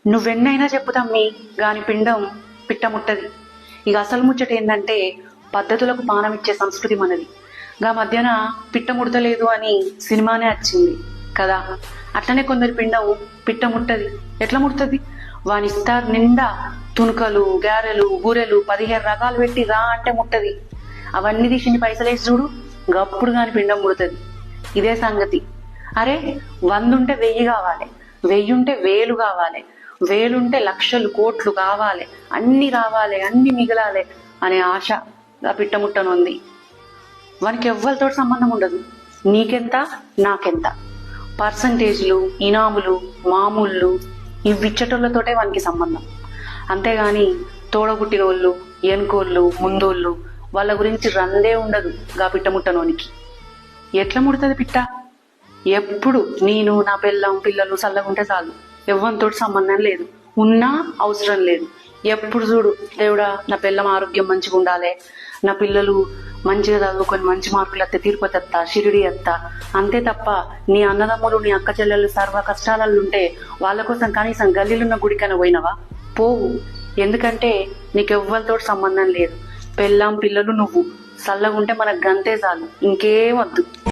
నువ్వెన్నైనా చెప్పుతమ్మి గాని పిండం పిట్టముట్టది. ఇక అసలు ముచ్చట ఏంటంటే పద్ధతులకు పానం ఇచ్చే సంస్కృతి మనది. గా మధ్యన పిట్ట ముడతలేదు అని సినిమానే వచ్చింది కదా. అట్లనే కొందరి పిండం పిట్ట ముట్టది. ఎట్లా ముడుతుంది? వాని ఇస్తారు నిండా తుణుకలు, గారెలు, బూరెలు 15 రకాలు పెట్టి రా అంటే ముట్టది. అవన్నీ తీసి పైసలేసి చూడు, గప్పుడు కాని పిండం ముడుతుంది. ఇదే సంగతి. అరే 100 ఉంటే 1000 కావాలి, 1000 ఉంటే 1000 కావాలి, 1000 ఉంటే లక్షలు కోట్లు కావాలి, అన్ని రావాలి, అన్ని మిగలాలి అనే ఆశ ఆ పిట్టముట్టనుంది. వానికి ఎవ్వరితో సంబంధం ఉండదు. నీకెంత నాకెంత, పర్సంటేజ్లు, ఇనాములు, మామూళ్ళు ఇవి ఇచ్చటోళ్ళతోటే వానికి సంబంధం. అంతేగాని తోడబుట్టినోళ్ళు, ఎనుకోళ్ళు, ముందోళ్ళు వాళ్ళ గురించి రందే ఉండదు గా పిట్టముట్టనోనికి. ఎట్లా ముడుతుంది పిట్ట? ఎప్పుడు నేను నా పిల్లం పిల్లలు చల్లగుంటే చాలు, ఎవ్వరితోటి సంబంధం లేదు, ఉన్నా అవసరం లేదు. ఎప్పుడు చూడు దేవుడా నా పిల్లం ఆరోగ్యం మంచిగా ఉండాలి, నా పిల్లలు మంచిగా చదువుకొని మంచి మార్కులు వస్తే తిరుపతి వస్తా, షిరిడి వస్తా, అంతే తప్ప నీ అన్నదమ్ములు నీ అక్క చెల్లెళ్ళు సర్వ కష్టాలలో ఉంటే వాళ్ళ కోసం కనీసం గల్లీలున్న గుడికైనా పోయినవా? పోవు. ఎందుకంటే నీకెవ్వరితో సంబంధం లేదు. పిల్లం పిల్లలు నువ్వు చల్లగుంటే మనకు గంతే చాలు, ఇంకేం వద్దు.